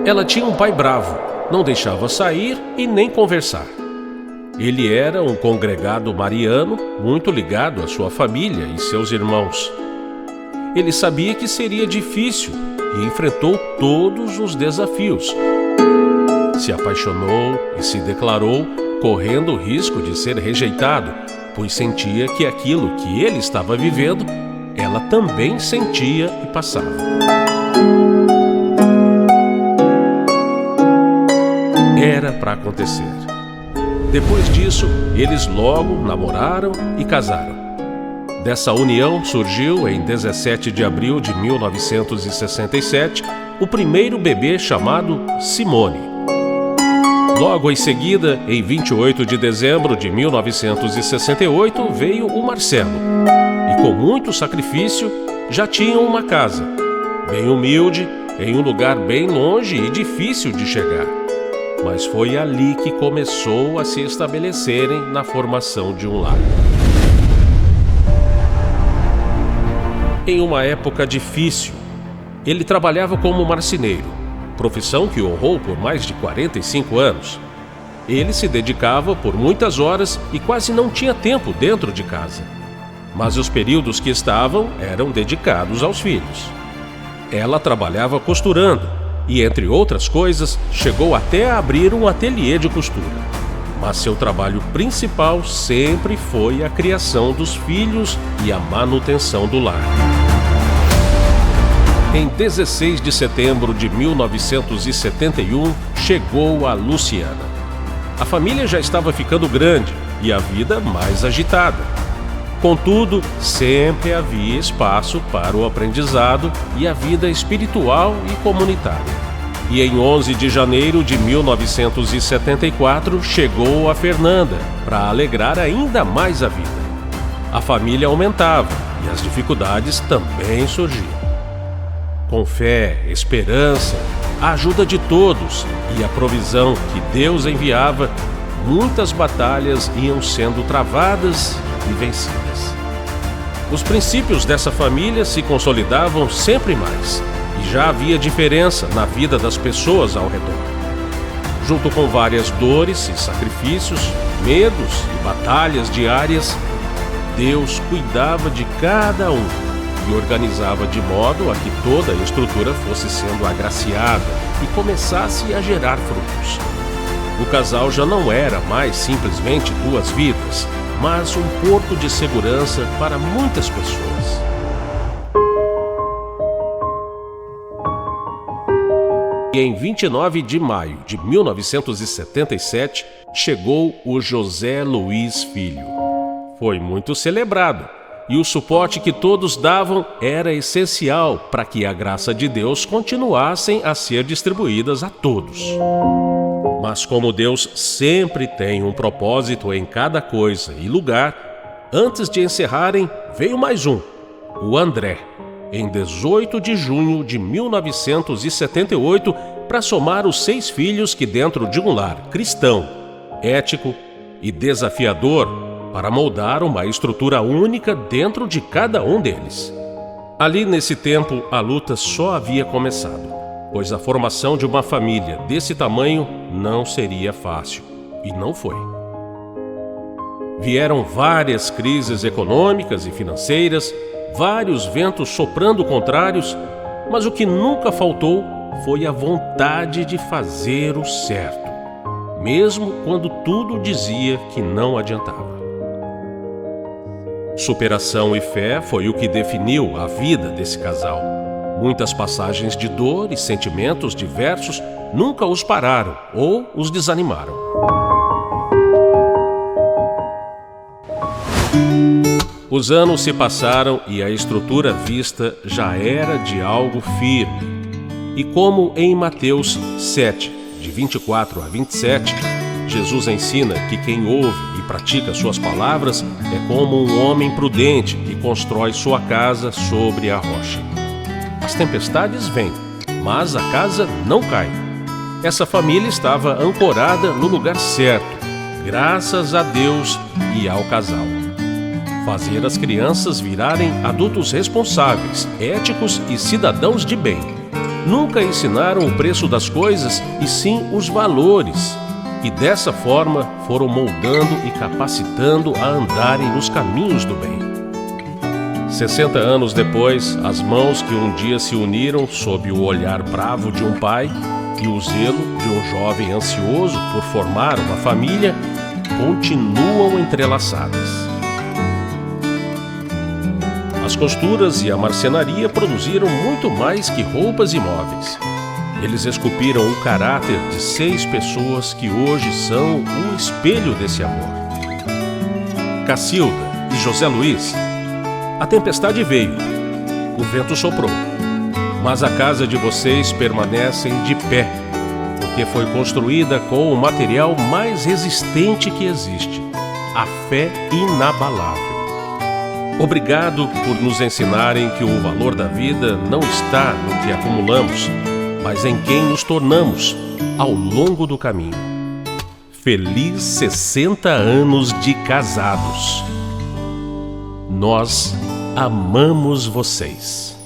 Ela tinha um pai bravo, não deixava sair e nem conversar. Ele era um congregado mariano, muito ligado à sua família e seus irmãos. Ele sabia que seria difícil e enfrentou todos os desafios. Se apaixonou e se declarou, correndo o risco de ser rejeitado, pois sentia que aquilo que ele estava vivendo, ela também sentia e passava. Era para acontecer. Depois disso, eles logo namoraram e casaram. Dessa união surgiu, em 17 de abril de 1967, o primeiro bebê chamado Simone. Logo em seguida, em 28 de dezembro de 1968, veio o Marcelo. E com muito sacrifício, já tinham uma casa, bem humilde, em um lugar bem longe e difícil de chegar. Mas foi ali que começou a se estabelecerem na formação de um lar. Em uma época difícil, ele trabalhava como marceneiro, profissão que honrou por mais de 45 anos. Ele se dedicava por muitas horas e quase não tinha tempo dentro de casa. Mas os períodos que estavam eram dedicados aos filhos. Ela trabalhava costurando e, entre outras coisas, chegou até a abrir um ateliê de costura. Mas seu trabalho principal sempre foi a criação dos filhos e a manutenção do lar. Em 16 de setembro de 1971, chegou a Luciana. A família já estava ficando grande e a vida mais agitada. Contudo, sempre havia espaço para o aprendizado e a vida espiritual e comunitária. E em 11 de janeiro de 1974, chegou a Fernanda, para alegrar ainda mais a vida. A família aumentava e as dificuldades também surgiam. Com fé, esperança, a ajuda de todos e a provisão que Deus enviava, muitas batalhas iam sendo travadas e vencidas. Os princípios dessa família se consolidavam sempre mais e já havia diferença na vida das pessoas ao redor. Junto com várias dores e sacrifícios, medos e batalhas diárias, Deus cuidava de cada um e organizava de modo a que toda a estrutura fosse sendo agraciada e começasse a gerar frutos. O casal já não era mais simplesmente duas vidas, mas um porto de segurança para muitas pessoas. E em 29 de maio de 1977, chegou o José Luiz Filho. Foi muito celebrado, e o suporte que todos davam era essencial para que a graça de Deus continuasse a ser distribuídas a todos. Mas como Deus sempre tem um propósito em cada coisa e lugar, antes de encerrarem, veio mais um, o André, em 18 de junho de 1978, para somar os 6 filhos que, dentro de um lar cristão, ético e desafiador, para moldar uma estrutura única dentro de cada um deles. Ali, nesse tempo, a luta só havia começado, pois a formação de uma família desse tamanho não seria fácil, e não foi. Vieram várias crises econômicas e financeiras, vários ventos soprando contrários, mas o que nunca faltou foi a vontade de fazer o certo, mesmo quando tudo dizia que não adiantava. Superação e fé foi o que definiu a vida desse casal. Muitas passagens de dor e sentimentos diversos nunca os pararam ou os desanimaram. Os anos se passaram e a estrutura vista já era de algo firme. E como em Mateus 7, de 24 a 27, Jesus ensina que quem ouve e pratica suas palavras é como um homem prudente que constrói sua casa sobre a rocha. As tempestades vêm, mas a casa não cai. Essa família estava ancorada no lugar certo, graças a Deus e ao casal. Fazer as crianças virarem adultos responsáveis, éticos e cidadãos de bem. nunca ensinaram o preço das coisas e sim os valores, e dessa forma foram moldando e capacitando a andarem nos caminhos do bem. 60 anos depois, as mãos que um dia se uniram sob o olhar bravo de um pai e o zelo de um jovem ansioso por formar uma família continuam entrelaçadas. As costuras e a marcenaria produziram muito mais que roupas e móveis. Eles esculpiram o caráter de 6 pessoas que hoje são o espelho desse amor. Cacilda e José Luiz. A tempestade veio, o vento soprou, mas a casa de vocês permanece de pé, porque foi construída com o material mais resistente que existe, a fé inabalável. Obrigado por nos ensinarem que o valor da vida não está no que acumulamos, mas em quem nos tornamos ao longo do caminho. Feliz 60 anos de casados! Nós amamos vocês.